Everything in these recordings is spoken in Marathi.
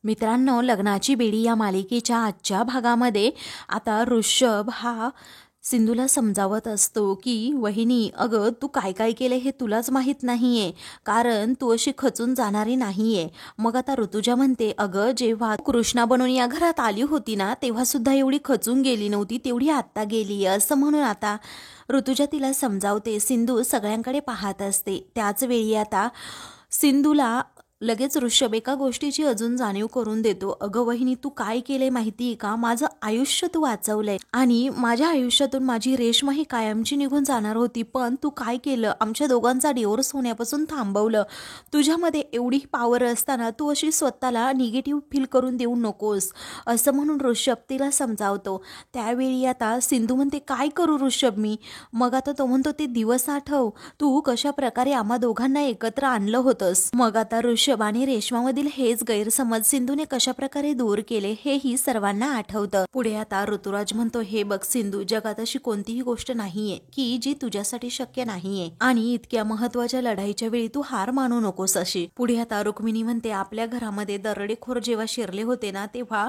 मित्रांनो, लग्नाची बेडी या मालिकेच्या आजच्या भागामध्ये आता ऋषभ हा सिंधूला समजावत असतो की वहिनी, अगं तू काय काय केलं हे तुलाच माहीत नाहीये, कारण तू अशी खचून जाणारी नाहीये. मग आता ऋतुजा म्हणते, अगं जेव्हा कृष्णा बनून या घरात आली होती ना, तेव्हा सुद्धा एवढी खचून गेली नव्हती, तेवढी आत्ता गेली. असं म्हणून आता ऋतुजा तिला समजावते. सिंधू सगळ्यांकडे पाहत असते. त्याच वेळी आता सिंधूला लगेच ऋषभ एका गोष्टीची अजून जाणीव करून देतो. अगं वहिनी, तू काय केलंय माहितीये का? माझं आयुष्य तू वाचवलंय आणि माझ्या आयुष्यातून माझी रेश्मा ही कायमची निघून जाणार होती, पण तू काय केलं? आमच्या दोघांचा डिवोर्स होण्यापासून थांबवलं. तुझ्यामध्ये एवढी पॉवर असताना तू अशी स्वतःला निगेटिव्ह फील करून देऊ नकोस, असं म्हणून ऋषभ तिला समजावतो. त्यावेळी आता सिंधू म्हणते, काय करू ऋषभ मी? मग आता तो म्हणतो, ते दिवस आठव, तू कशा प्रकारे आम्हा दोघांना एकत्र आणलं होतंस. मग आता ऋषभ आणि रेश्मामधील हेच गैरसमज सिंधूने कशा प्रकारे दूर केले हेही सर्वांना आठवतं. पुढे आता ऋतुराज म्हणतो, हे बघ सिंधू, जगात अशी कोणतीही गोष्ट नाहीये की जी तुझ्यासाठी शक्य नाहीये आणि इतक्या महत्वाच्या लढाईच्या वेळी तू हार मानू नकोस अशी. पुढे आता रुक्मिणी म्हणते, आपल्या घरामध्ये दरोडेखोर जेव्हा शिरले होते ना, तेव्हा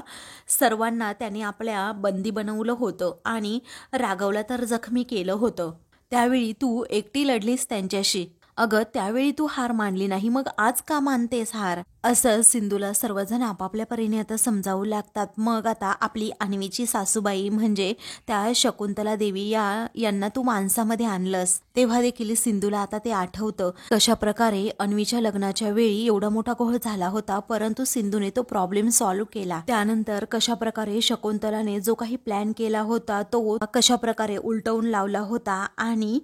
सर्वांना त्याने आपल्या बंदी बनवलं होतं आणि राघवला तर जखमी केलं होतं. त्यावेळी तू एकटी लढलीस त्यांच्याशी. अगं त्यावेळी तू हार मानली नाही, मग आज का मानतेस हार? असं सिंधूला सर्वजण आपापल्या परीने आता समजावू लागतात. मग आता आपली अन्वीची सासूबाई म्हणजे त्या शकुंतला देवी यांना तू माणसामध्ये आणलंस, तेव्हा देखील सिंधूला आता ते आठवतं. कशा प्रकारे अन्वीच्या लग्नाच्या वेळी एवढा मोठा घोळ झाला होता, परंतु सिंधूने तो प्रॉब्लेम सॉल्व्ह केला. त्यानंतर कशा प्रकारे शकुंतलाने जो काही प्लॅन केला होता तो कशा प्रकारे उलटवून लावला होता आणि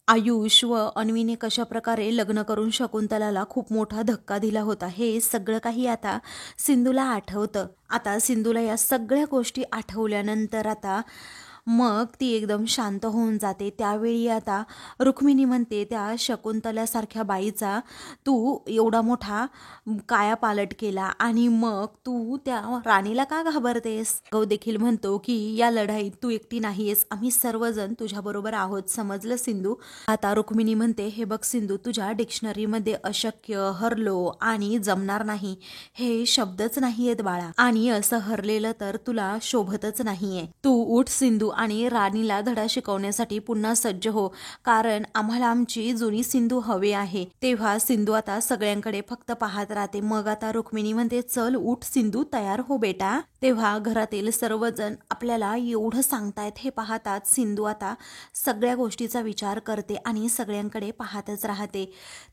आयुष व अन्वीने कशा प्रकारे लग्न करून शकुंतलाला खूप मोठा धक्का दिला होता, हे सगळं काही आता सिंधूला आठवतं. आता सिंधूला या सगळ्या गोष्टी आठवल्यानंतर आता मग ती एकदम शांत होऊन जाते. त्यावेळी आता रुक्मिणी म्हणते, त्या शकुंतल्यासारख्या बाईचा तू एवढा मोठा कायापालट केला आणि मग तू त्या राणीला का घाबरतेस? गौ देखील म्हणतो की या लढाईत तू एकटी नाहीयेस, आम्ही सर्वजण तुझ्याबरोबर आहोत, समजलं सिंधू? आता रुक्मिणी म्हणते, हे बघ सिंधू, तुझ्या डिक्शनरीमध्ये अशक्य, हरलो आणि जमणार नाही हे शब्दच नाहीयेत बाळा, आणि असं हरलेलं तर तुला शोभतच नाहीये. तू उठ सिंधू आणि राणीला धडा शिकवण्यासाठी पुन्हा सज्ज हो, कारण आम्हाला आमची जुनी सिंधू हवे आहे. तेव्हा सिंधू आता सगळ्यांकडे फक्त पाहत राहते. मग आता रुक्मिणी म्हणते, चल उठ सिंधू, तयार हो बेटा. तेव्हा घरातील सर्वजण आपल्याला एवढं सांगतायत हे पाहतात सिंधू आता सगळ्या गोष्टीचा विचार करते आणि सगळ्यांकडे पाहतच राहते.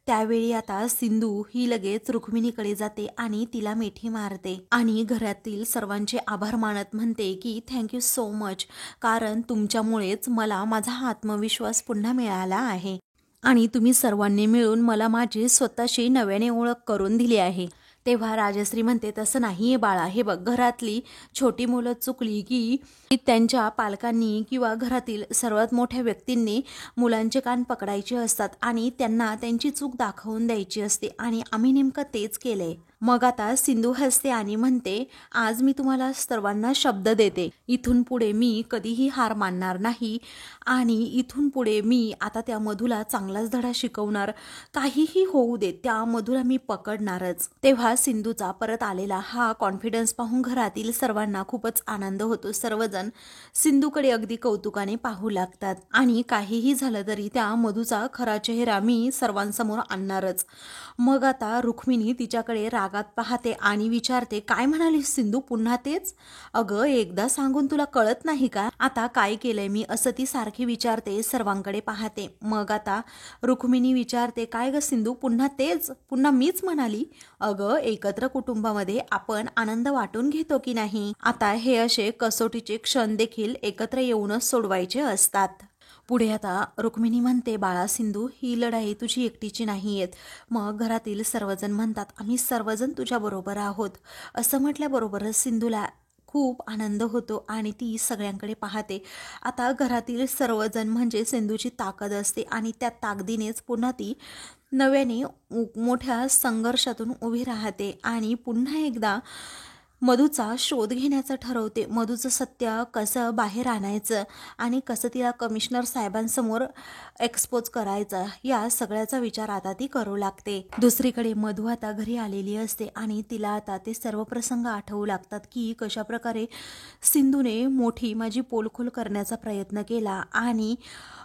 त्यावेळी आता सिंधू ही लगेच रुक्मिणीकडे जाते आणि तिला मिठी मारते आणि घरातील सर्वांचे आभार मानत म्हणते की थँक्यू सो मच, कारण तुमच्यामुळेच मला माझा आत्मविश्वास पुन्हा मिळाला आहे आणि तुम्ही सर्वांनी मिळून मला माझी स्वतःशी नव्याने ओळख करून दिली आहे. तेव्हा राजश्री म्हणते, तसं नाहीये बाळा, हे बघ, घरातली छोटी मुलं चुकली की त्यांच्या पालकांनी किंवा घरातील सर्वात मोठ्या व्यक्तींनी मुलांचे कान पकडायचे असतात आणि त्यांना त्यांची चूक दाखवून द्यायची असते, आणि आम्ही नेमकं तेच केलंय. मग आता सिंधू हसते आणि म्हणते, आज मी तुम्हाला सर्वांना शब्द देते, इथून पुढे मी कधीही हार मानणार नाही आणि इथून पुढे मी आता त्या मधूला चांगलाच धडा शिकवणार. काहीही होऊ दे, त्या मधूला मी पकडणारच. तेव्हा सिंधूचा परत आलेला हा कॉन्फिडन्स पाहून घरातील सर्वांना खूपच आनंद होतो. सर्वजण सिंधूकडे अगदी कौतुकाने पाहू लागतात आणि काहीही झालं तरी त्या मधूचा खरा चेहरा मी सर्वांसमोर आणणारच. मग आता रुक्मिणी तिच्याकडे रागात पाहते आणि विचारते, काय म्हणाली सिंधू, पुन्हा तेच? अगं एकदा सांगून तुला कळत नाही का आता काय केलंय मी, असं ती सारखी विचारते, सर्वांकडे पाहते. मग आता रुक्मिणी विचारते, काय ग सिंधू, पुन्हा तेच? पुन्हा मीच म्हणाली? अगं एकत्र कुटुंबामध्ये आपण आनंद वाटून घेतो की नाही, आता हे असे कसोटीचे क्षण देखील एकत्र येऊनच सोडवायचे असतात. पुढे आता रुक्मिणी म्हणते, बाळा सिंधू, ही लढाई तुझी एकटीची नाहीयेत. मग घरातील सर्वजण म्हणतात, आम्ही सर्वजण तुझ्याबरोबर आहोत. असं म्हटल्याबरोबरच सिंधूला खूप आनंद होतो आणि ती सगळ्यांकडे पाहते. आता घरातील सर्वजण म्हणजे सिंधूची ताकद असते आणि त्या ताकदीनेच पुन्हा ती नव्याने मोठ्या संघर्षातून उभी राहते आणि पुन्हा एकदा मधूचा शोध घेण्याचं ठरवते. मधूचं सत्य कसं बाहेर आणायचं आणि कसं तिला कमिशनर साहेबांसमोर एक्सपोज करायचं, या सगळ्याचा विचार आता ती करू लागते. दुसरीकडे मधू आता घरी आलेली असते आणि तिला आता ते सर्व प्रसंग आठवू लागतात की कशाप्रकारे सिंधूने मोठी माझी पोलखोल करण्याचा प्रयत्न केला आणि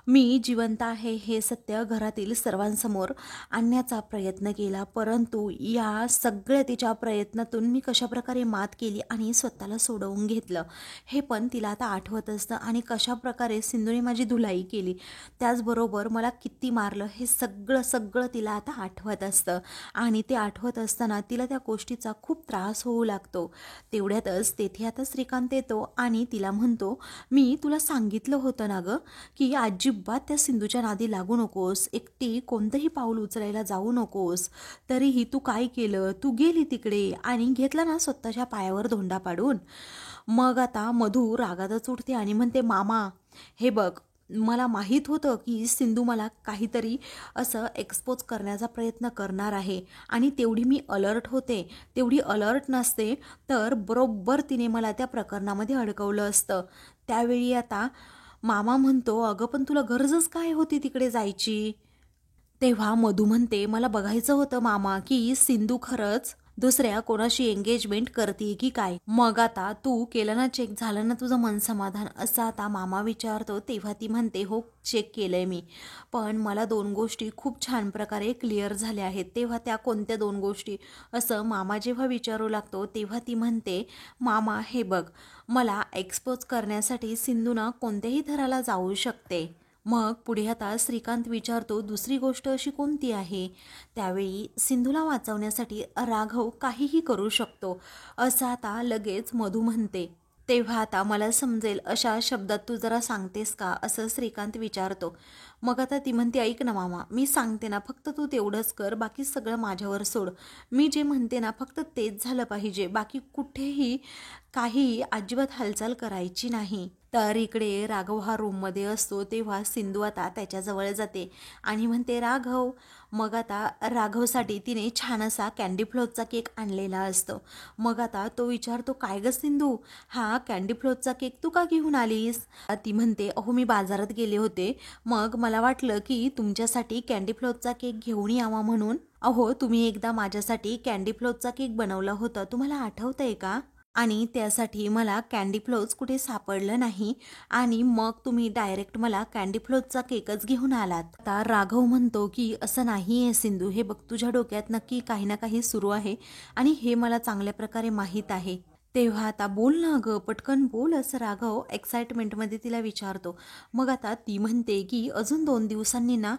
मी जिवंत आहे हे सत्य घरातील सर्वांसमोर आणण्याचा प्रयत्न केला, परंतु या सगळ्या तिच्या प्रयत्नातून मी कशाप्रकारे मात केली आणि स्वतःला सोडवून घेतलं हे पण तिला आता आठवत असतं. आणि कशाप्रकारे सिंधूने माझी धुलाई केली, त्याचबरोबर मला किती मारलं, हे सगळं तिला आता आठवत असतं. आणि ते आठवत असताना तिला त्या गोष्टीचा खूप त्रास होऊ लागतो. तेवढ्यातच तेथे आता श्रीकांत येतो आणि तिला म्हणतो, मी तुला सांगितलं होतं ना गं की अजिबात त्या सिंधूच्या नादी लागू नकोस, एकटी कोणतंही पाऊल उचलायला जाऊ नकोस. तरीही तू काय केलं, तू गेली तिकडे आणि घेतला ना स्वतःच्या पायावर धोंडा पाडून. मग आता मधू रागातच उठते आणि म्हणते, मामा हे बघ, मला माहीत होतं की सिंधू मला काहीतरी असं एक्सपोज करण्याचा प्रयत्न करणार आहे आणि तेवढी मी अलर्ट होते. तेवढी अलर्ट नसते तर बरोबर तिने मला त्या प्रकरणामध्ये अडकवलं असतं. त्यावेळी आता मामा म्हणतो, अगं पण तुला गरजच काय होती तिकडे जायची. तेव्हा मधू म्हणते, मला बघायचं होतं मामा की सिंधू खरंच दुसऱ्या कोणाशी एंगेजमेंट करते की काय. मग आता तू केलं ना चेक, झालं ना तुझं मन समाधान, असं आता मामा विचारतो. तेव्हा ती म्हणते, हो चेक केलंय मी, पण मला 2 गोष्टी खूप छान प्रकारे क्लिअर झाल्या आहेत. तेव्हा त्या कोणत्या 2 गोष्टी असं मामा जेव्हा विचारू लागतो तेव्हा ती म्हणते, मामा हे बघ, मला एक्सपोज करण्यासाठी सिंधूना कोणत्याही थराला जाऊ शकते. मग पुढे आता श्रीकांत विचारतो, दुसरी गोष्ट अशी कोणती आहे. त्यावेळी सिंधूला वाचवण्यासाठी राघव काहीही करू शकतो, असं आता लगेच मधू म्हणते. तेव्हा आता मला समजेल अशा शब्दात तू जरा सांगतेस का, असं श्रीकांत विचारतो. मग आता ती म्हणते, ऐक ना मामा, मी सांगते ना, फक्त तू तेवढंच कर, बाकी सगळं माझ्यावर सोड. मी जे म्हणते ना फक्त तेच झालं पाहिजे, बाकी कुठेही काही अजिबात हालचाल करायची नाही. तर इकडे राघव हा रूममध्ये असतो. तेव्हा सिंधू आता त्याच्याजवळ जाते आणि म्हणते, राघव. मग आता राघवसाठी तिने छान असा कॅन्डी फ्लोजचा केक आणलेला असतो. मग आता तो विचारतो, काय गं सिंधू, हा कॅन्डी फ्लोजचा केक तू का घेऊन आलीस. ती म्हणते, अहो मी बाजारात गेले होते, मग मला वाटलं की तुमच्यासाठी कॅन्डी फ्लोजचा केक घेऊन यावा म्हणून. अहो तुम्ही एकदा माझ्यासाठी कॅन्डी फ्लोजचा केक बनवला होता, तुम्हाला आठवतंय का. आणि त्यासाठी मला कॅन्डी फ्लोज कुठे सापडलं नाही आणि मग तुम्ही डायरेक्ट मला कॅन्डी फ्लोजचा केकच घेऊन आलात. आता राघव म्हणतो की असं नाही आहे सिंधू, हे बघ तुझ्या डोक्यात नक्की काही ना काही सुरू आहे आणि हे मला चांगल्या प्रकारे माहीत आहे. तेव्हा आता बोल ना गं, पटकन बोल, असं राघव एक्साइटमेंटमध्ये तिला विचारतो. मग आता ती म्हणते की अजून 2 दिवसांनी ना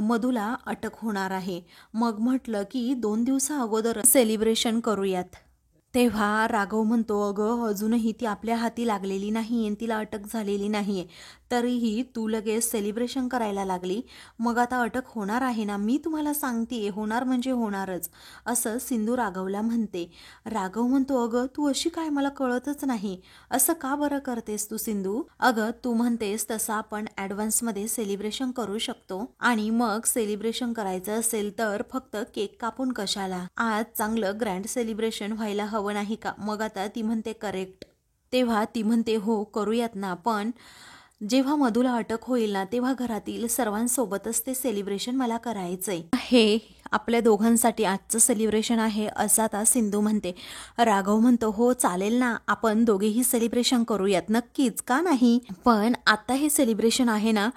मधूला अटक होणार आहे. मग म्हटलं की 2 दिवसा अगोदर सेलिब्रेशन करूयात. तेव्हा राघव म्हणतो, अगं अजूनही ती आपल्या हाती लागलेली नाही आहे, तिला अटक झालेली नाही आहे, तरीही तू लगेच सेलिब्रेशन करायला लागली. मग आता अटक होणार आहे ना, मी तुम्हाला सांगते, होणार म्हणजे होणारच, असं सिंधू राघवला म्हणते. राघव म्हणतो, अगं तू अशी काय, मला कळतच नाही, असं का बरं करतेस तू सिंधू. अगं तू म्हणतेस तसं आपण ॲडव्हान्समध्ये सेलिब्रेशन करू शकतो आणि मग सेलिब्रेशन करायचं असेल तर फक्त केक कापून कशाला, आज चांगलं ग्रँड सेलिब्रेशन व्हायला हवं नाही का. मग आता ती म्हणते, करेक्ट. तेव्हा ती म्हणते, हो करूयात ना, पण जेव्हा मधूला अटक होईल ना तेव्हा घरातील सर्वांसोबतच ते सेलिब्रेशन मला करायचंय. हे आपल्या दोघांसाठी आजचं सेलिब्रेशन आहे, असं आता सिंधू म्हणते. राघव म्हणतो, हो चालेल ना, आपण दोघेही सेलिब्रेशन करूयात, नक्कीच का नाही. पण आता हे सेलिब्रेशन आहे ना,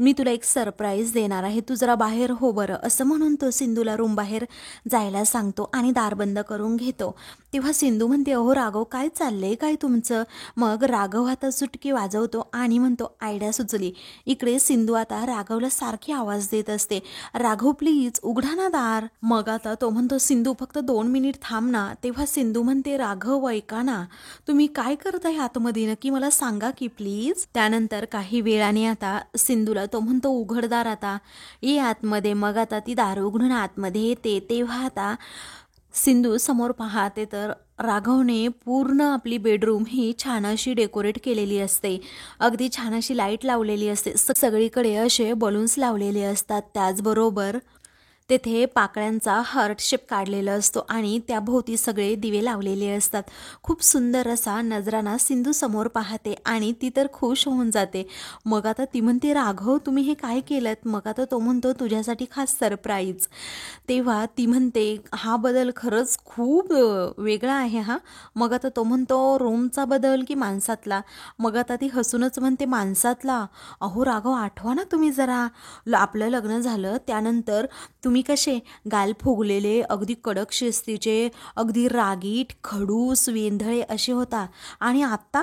मी तुला एक सरप्राईज देणार आहे, तू जरा बाहेर हो बरं, असं म्हणून तो सिंधूला रूम बाहेर जायला सांगतो आणि दार बंद करून घेतो. तेव्हा सिंधू म्हणते, अहो राघव काय चाललंय काय तुमचं. मग राघव आता सुटकी वाजवतो आणि म्हणतो, आयडिया सुचली. इकडे सिंधू आता राघवला सारखी आवाज देत असते, राघव प्लीज उघडा ना दार. मग आता तो म्हणतो, सिंधू फक्त 2 मिनिट थांब ना. तेव्हा सिंधू म्हणते, राघव ऐका ना, तुम्ही काय करताय आतमध्ये नक्की मला सांगा की प्लीज. त्यानंतर काही वेळाने आता सिंधूला तो म्हणतो, उघडदार आता, ये आतमध्ये. मग आता ती दार उघडून आतमध्ये येते. तेव्हा आता सिंधू समोर पाहते तर राघवने पूर्ण आपली बेडरूम ही छान अशी डेकोरेट केलेली असते, अगदी छान अशी लाईट लावलेली असते, सगळीकडे असे बलून्स लावलेले असतात. त्याचबरोबर तेथे पाकळ्यांचा हार्ट शेप काढलेला असतो आणि त्याभोवती सगळे दिवे लावलेले असतात. खूप सुंदर असा नजराणा सिंधू समोर पाहते आणि ती तर खुश होऊन जाते. मग आता ती म्हणते, राघव तुम्ही हे काय केलं? मग आता तो म्हणतो, तुझ्यासाठी खास सरप्राईज. तेव्हा ती म्हणते, हा बदल खरंच खूप वेगळा आहे हा. मग आता तो म्हणतो, रूमचा बदल की माणसातला? मग आता ती हसूनच म्हणते, माणसातला. अहो राघव, आठवा ना तुम्ही जरा, आपलं लग्न झालं त्यानंतर तुम्ही कसे गाल फुगलेले, अगदी कडक शिस्तीचे, अगदी रागीट, खडूस, वेंधळे असे होता. आणि आत्ता?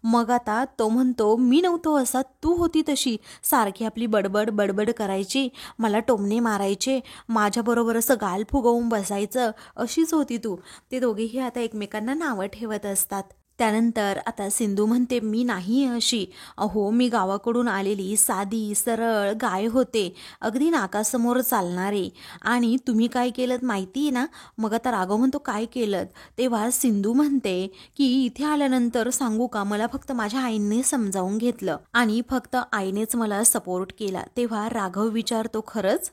मग आता तो म्हणतो, मी नव्हतो असा, तू होती तशी. सारखी आपली बडबड बडबड करायची, मला टोमणे मारायचे, माझ्याबरोबर असं गाल फुगवून बसायचं, अशीच होती तू. ते दोघेही आता एकमेकांना नावं ठेवत असतात. त्यानंतर आता सिंधू म्हणते, मी नाही अशी. अहो मी गावाकडून आलेली साधी सरळ गाय होते, अगदी नाकासमोर चालणारे. आणि तुम्ही काय केलं माहिती आहे ना? मग आता राघव म्हणतो, काय केलं? तेव्हा सिंधू म्हणते की इथे आल्यानंतर सांगू का, मला फक्त माझ्या आईने समजावून घेतलं आणि फक्त आईनेच मला सपोर्ट केला. तेव्हा राघव विचारतो, खरंच?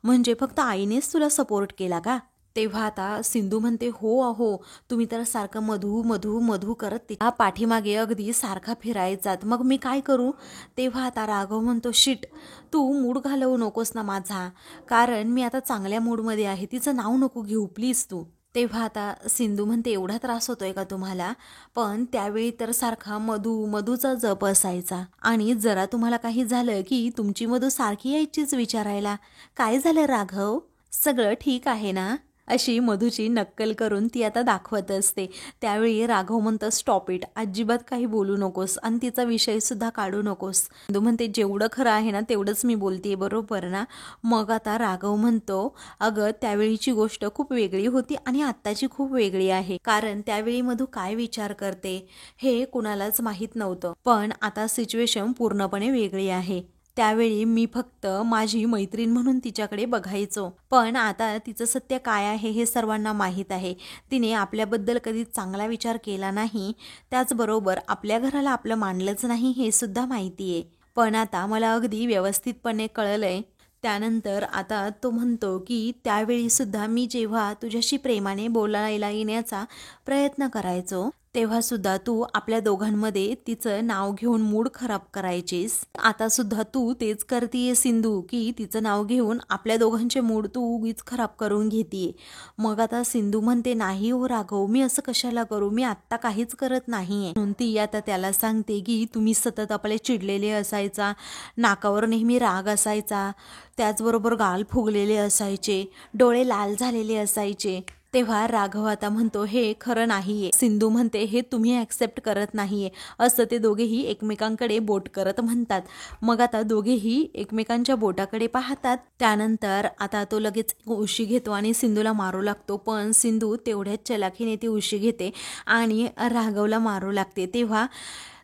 म्हणजे फक्त आईनेच तुला सपोर्ट केला का? तेव्हा आता सिंधू म्हणते, हो अहो, तुम्ही तर सारखं मधू मधू मधू करत तिच्या पाठीमागे अगदी सारखा फिरायचात, मग मी काय करू? तेव्हा आता राघव म्हणतो, शिट, तू मूड घालवू नकोस ना माझा, कारण मी आता चांगल्या मूडमध्ये आहे, तिचं नाव नको घेऊ प्लीज तू. तेव्हा आता सिंधू म्हणते, एवढा त्रास होतोय का तुम्हाला? पण त्यावेळी तर सारखा मधू मधूचा जप असायचा, आणि जरा तुम्हाला काही झालं की तुमची मधू सारखी यायचीच विचारायला, काय झालं राघव, सगळं ठीक आहे ना? अशी मधूची नक्कल करून ती आता दाखवत असते. त्यावेळी राघव म्हणतं, स्टॉप इट, अजिबात काही बोलू नकोस आणि तिचा विषयसुद्धा काढू नकोस. सिंधू म्हणते, जेवढं खरं आहे ना तेवढंच मी बोलते, बरोबर ना? मग आता राघव म्हणतो, अगं त्यावेळीची गोष्ट खूप वेगळी होती आणि आत्ताची खूप वेगळी आहे, कारण त्यावेळी मधू काय विचार करते हे कुणालाच माहीत नव्हतं, पण आता सिच्युएशन पूर्णपणे वेगळी आहे. त्यावेळी मी फक्त माझी मैत्रीण म्हणून तिच्याकडे बघायचो, पण आता तिचं सत्य काय आहे हे सर्वांना माहीत आहे. तिने आपल्याबद्दल कधी चांगला विचार केला नाही, त्याचबरोबर आपल्या घराला आपलं मानलंच नाही हे सुद्धा माहिती आहे. पण आता मला अगदी व्यवस्थितपणे कळलंय. त्यानंतर आता तो म्हणतो की त्यावेळी सुद्धा मी जेव्हा तुझ्याशी प्रेमाने बोलायला येण्याचा प्रयत्न करायचो, तेव्हा सुद्धा तू आपल्या दोघांमध्ये तिचं नाव घेऊन मूड खराब करायचीस. आता सुद्धा तू तेच करतीये सिंधू, की तिचं नाव घेऊन आपल्या दोघांचे मूड तू उगीच खराब करून घेतीये. मग आता सिंधू म्हणते, नाही हो राघव, मी असं कशाला करू, मी आत्ता काहीच करत नाहीये. म्हणून ती आता त्याला सांगते की तुम्ही सतत आपले चिडलेले असायचा, नाकावर नेहमी राग असायचा, त्याचबरोबर गाल फुगलेले असायचे, डोळे लाल झालेले असायचे. तेव्हा राघव आता म्हणतो, हे खरं नाहीये. सिंधू म्हणते, हे तुम्ही ॲक्सेप्ट करत नाहीये, असं ते दोघेही एकमेकांकडे बोट करत म्हणतात. मग आता दोघेही एकमेकांच्या बोटाकडे पाहतात. त्यानंतर आता तो लगेच उशी घेतो आणि सिंधूला मारू लागतो, पण सिंधू तेवढ्याच चलाखीने ती उशी घेते आणि राघवला मारू लागते. तेव्हा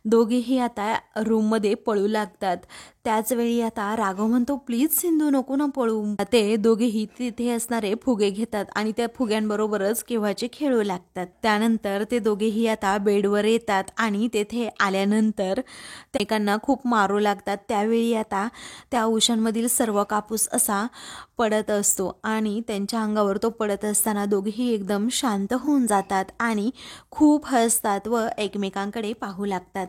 दोघेही आता रूममध्ये पळू लागतात. त्याचवेळी आता राघव म्हणतो, प्लीज सिंधू नको ना पळू. ते दोघेही तिथे असणारे फुगे घेतात आणि त्या फुग्यांबरोबरच केव्हाचे खेळू लागतात. त्यानंतर ते दोघेही आता बेडवर येतात आणि तेथे आल्यानंतर एकमेकांना खूप मारू लागतात. त्यावेळी आता त्या उशांमधील सर्व कापूस असा पडत असतो आणि त्यांच्या अंगावर तो पडत असताना दोघेही एकदम शांत होऊन जातात आणि खूप हसतात व एकमेकांकडे पाहू लागतात.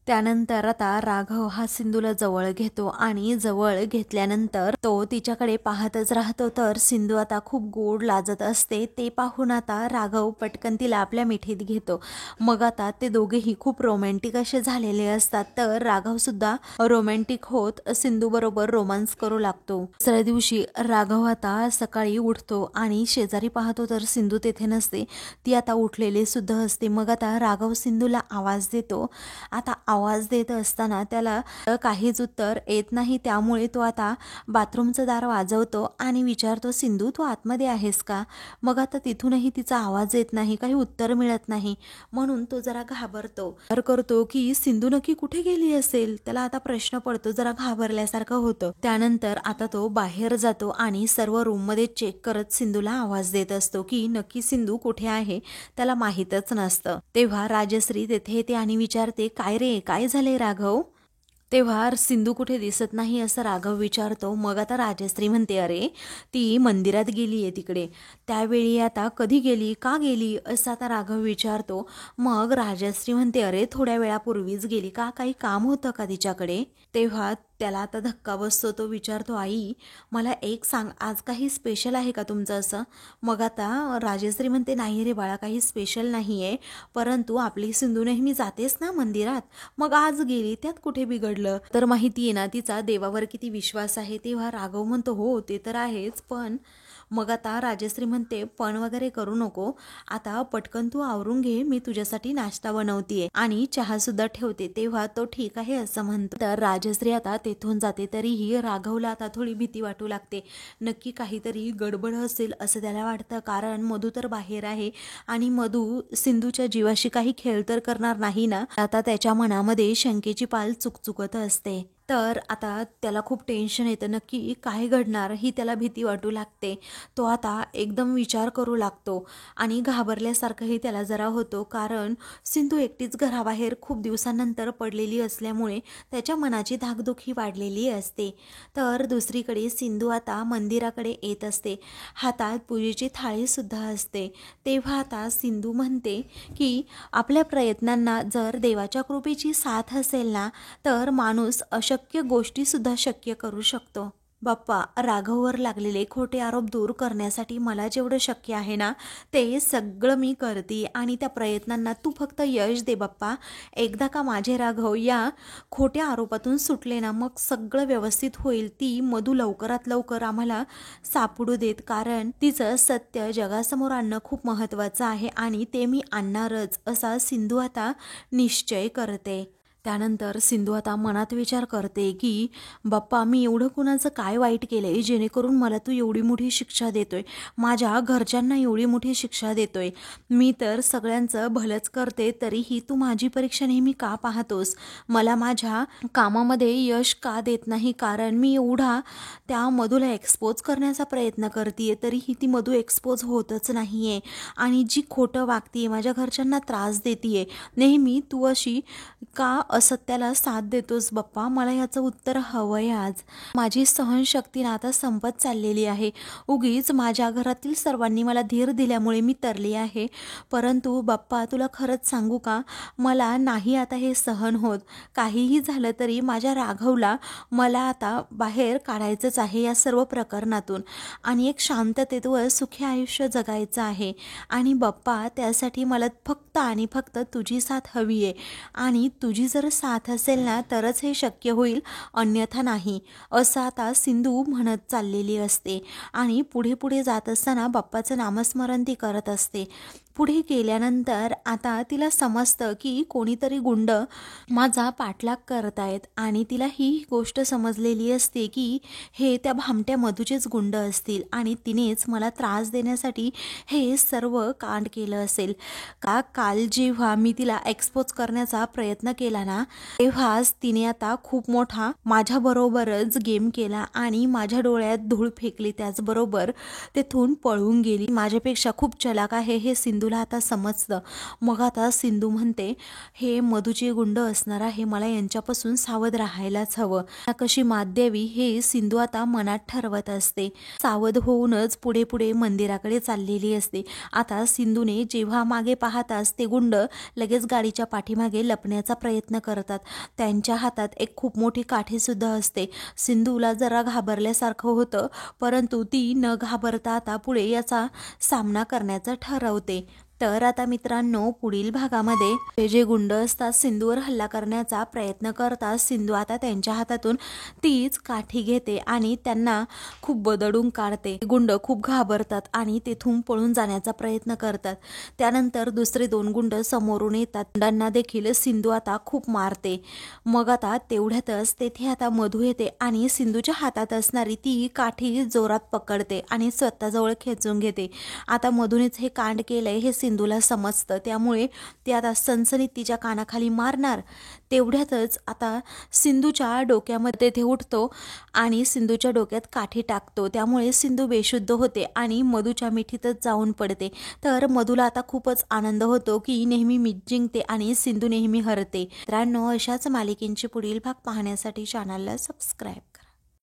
त्यानंतर आता राघव हा सिंधूला जवळ घेतो आणि जवळ घेतल्यानंतर तो तिच्याकडे पाहतच राहतो. तर सिंधू आता खूप गोड लाजत असते, ते पाहून आता राघव पटकन तिला आपल्या मिठीत घेतो. मग आता ते दोघेही खूप रोमॅन्टिक असे झालेले असतात. तर राघव सुद्धा रोमॅन्टिक होत सिंधू बरोबर रोमांस करू लागतो. दुसऱ्या दिवशी राघव आता सकाळी उठतो आणि शेजारी पाहतो तर सिंधू तेथे नसते, ती आता उठलेली सुद्धा असते. मग आता राघव सिंधूला आवाज देतो. आता आवाज देत असताना त्याला काहीच उत्तर येत नाही, त्यामुळे तो आता बाथरूमचं दार वाजवतो आणि विचारतो, सिंधू तू आतमध्ये आहेस का? मग आता तिथूनही तिचा आवाज येत नाही, काही उत्तर मिळत नाही, म्हणून तो जरा घाबरतो. करतो की सिंधू नक्की कुठे गेली असेल, त्याला आता प्रश्न पडतो, जरा घाबरल्यासारखं होतं. त्यानंतर आता तो बाहेर जातो आणि सर्व रूममध्ये चेक करत सिंधूला आवाज देत असतो की नक्की सिंधू कुठे आहे, त्याला माहीतच नसतं. तेव्हा राजश्री तेथे येते आणि विचारते, काय रे, काय झाले राघव? तेव्हा सिंधू कुठे दिसत नाही असं राघव विचारतो. मग आता राजश्री म्हणते, अरे ती मंदिरात गेली आहे तिकडे. त्यावेळी आता कधी गेली, का गेली असं आता राघव विचारतो. मग राजश्री म्हणते, अरे थोड्या वेळापूर्वीच गेली. का काही काम होतं का तिच्याकडे? तेव्हा त्याला आता धक्का बसतो. तो विचारतो, आई मला एक सांग, आज काही स्पेशल आहे का तुमचं असं? मग आता राजश्री म्हणते, नाही रे बाळा, काही स्पेशल नाही आहे, परंतु आपली सिंधू नेहमी जातेच ना मंदिरात, मग आज गेली, त्यात कुठे बिघडलं? तर माहिती आहे ना तिचा देवावर किती विश्वास आहे. तेव्हा राघव म्हणतो, हो ते तर आहेच, पण मग आता राजश्री म्हणते, पण वगैरे करू नको, आता पटकन तू आवरून घे, मी तुझ्यासाठी नाश्ता बनवतीये आणि चहा सुद्धा ठेवते. तेव्हा तो ठीक आहे असं म्हणतो. तर राजश्री आता तेथून जाते. तरीही राघवला आता थोडी भीती वाटू लागते. नक्की काहीतरी गडबड असेल असं त्याला वाटतं, कारण मधू तर बाहेर आहे आणि मधू सिंधूच्या जीवाशी काही खेळ तर करणार नाही ना. आता त्याच्या मनामध्ये शंकेची पाल चुकचुकत असते. तर आता त्याला खूप टेन्शन येतं, नक्की काय घडणार ही त्याला भीती वाटू लागते. तो आता एकदम विचार करू लागतो आणि घाबरल्यासारखंही त्याला जरा होतो, कारण सिंधू एकटीच घराबाहेर खूप दिवसानंतर पडलेली असल्यामुळे त्याच्या मनाची धाकधुकी वाढलेली असते. तर दुसरीकडे सिंधू आता मंदिराकडे येत असते. हातात पूजेची थाळीसुद्धा असते. तेव्हा आता सिंधू म्हणते की आपल्या प्रयत्नांना जर देवाच्या कृपेची साथ असेल ना, तर माणूस अशक्य गोष्टीसुद्धा शक्य करू शकतो. बाप्पा, राघववर लागलेले खोटे आरोप दूर करण्यासाठी मला जेवढं शक्य आहे ना, ते सगळं मी करते आणि त्या प्रयत्नांना तू फक्त यश दे बाप्पा. एकदा का माझे राघव या खोट्या आरोपातून सुटले ना, मग सगळं व्यवस्थित होईल. ती मधू लवकरात लवकर आम्हाला सापडू देत, कारण तिचं सत्य जगासमोर आणणं खूप महत्त्वाचं आहे आणि ते मी आणणारच असा सिंधू आता निश्चय करते. त्यानंतर सिंधू आता मनात विचार करते की बाप्पा, मी एवढं कुणाचं काय वाईट केलंय जेणेकरून मला तू एवढी मोठी शिक्षा देतोय, माझ्या घरच्यांना एवढी मोठी शिक्षा देतोय. मी तर सगळ्यांचं भलंच करते, तरीही तू माझी परीक्षा नेहमी का पाहतोस? मला माझ्या कामामध्ये यश का देत नाही? कारण मी एवढा त्या मधूला एक्सपोज करण्याचा प्रयत्न करते, तरीही ती मधू एक्सपोज होतच नाही आहे आणि जी खोटं वागते, माझ्या घरच्यांना त्रास देते, नेहमी तू अशी का असत्याला साथ देतोस बाप्पा? मला याचं उत्तर हवंय आज. माझी सहनशक्ती ना आता संपत चाललेली आहे. उगीच माझ्या घरातील सर्वांनी मला धीर दिल्यामुळे मी तरली आहे, परंतु बाप्पा तुला खरंच सांगू का, मला नाही आता हे सहन होत. काहीही झालं तरी माझ्या राघवला मला आता बाहेर काढायचंच आहे या सर्व प्रकरणातून आणि एक शांततेत व सुखी आयुष्य जगायचं आहे. आणि बाप्पा, त्यासाठी मला फक्त आणि फक्त तुझी साथ हवी आहे आणि तुझी जर साथ असेल ना तरच हे शक्य होईल, अन्यथा नाही, असं आता सिंधू म्हणत चाललेली असते. आणि पुढे पुढे जात असताना बाप्पाचं नामस्मरण ती करत असते. पुढे गेल्यानंतर आता तिला समजतं की कोणीतरी गुंड माझा पाठलाग करतायत आणि तिला ही गोष्ट समजलेली असते की हे त्या भामट्या मधूचेच गुंड असतील आणि तिनेच मला त्रास देण्यासाठी हे सर्व कांड केलं असेल. का काल जेव्हा मी तिला एक्सपोज करण्याचा प्रयत्न केला ना, तेव्हाच तिने आता खूप मोठा माझ्याबरोबरच गेम केला आणि माझ्या डोळ्यात धूळ फेकली, त्याचबरोबर तेथून पळून गेली. माझ्यापेक्षा खूप चलाक आहे हे सिंधूला आता समजतं. मग आता सिंधू म्हणते, हे मधूचे गुंड असणार आहे, मला यांच्यापासून सावध राहायलाच हवं. कशी मात द्यावी हे सिंधू आता मनात ठरवत असते. सावध होऊनच पुढे पुढे मंदिराकडे चाललेली असते. आता सिंधूने जेव्हा मागे पाहताच ते गुंड लगेच गाडीच्या पाठीमागे लपण्याचा प्रयत्न करतात. त्यांच्या हातात एक खूप मोठी काठी सुद्धा असते. सिंधूला जरा घाबरल्यासारखं होतं, परंतु ती न घाबरता आता पुढे याचा सामना करण्याचं ठरवते. तर आता मित्रांनो, पुढील भागामध्ये हे जे गुंड असतात सिंधूवर हल्ला करण्याचा प्रयत्न करतात, सिंधू आता त्यांच्या हातातून तीच काठी घेते आणि त्यांना खूप बदडून काढते. गुंड खूप घाबरतात आणि तेथून पळून जाण्याचा प्रयत्न करतात. त्यानंतर दुसरे दोन गुंड समोरून येतात. गुंडांना देखील सिंधू आता खूप मारते. मग आता तेवढ्यातच तेथे आता मधू येते आणि सिंधूच्या हातात असणारी ती काठी जोरात पकडते आणि स्वतःजवळ खेचून घेते. आता मधूनेच हे कांड केलंय हे सिंधूला समजतं, त्यामुळे ती आता सनसनीत तिच्या कानाखाली मारणार. तेवढ्यातच आता सिंधूच्या डोक्यामध्ये तेथे उठतो आणि सिंधूच्या डोक्यात काठी टाकतो. त्यामुळे सिंधू बेशुद्ध होते आणि मधूच्या मिठीतच जाऊन पडते. तर मधूला आता खूपच आनंद होतो की नेहमी मी जिंकते आणि सिंधू नेहमी हरते. मित्रांनो, अशाच मालिकेंचे पुढील भाग पाहण्यासाठी चॅनलला सबस्क्राईब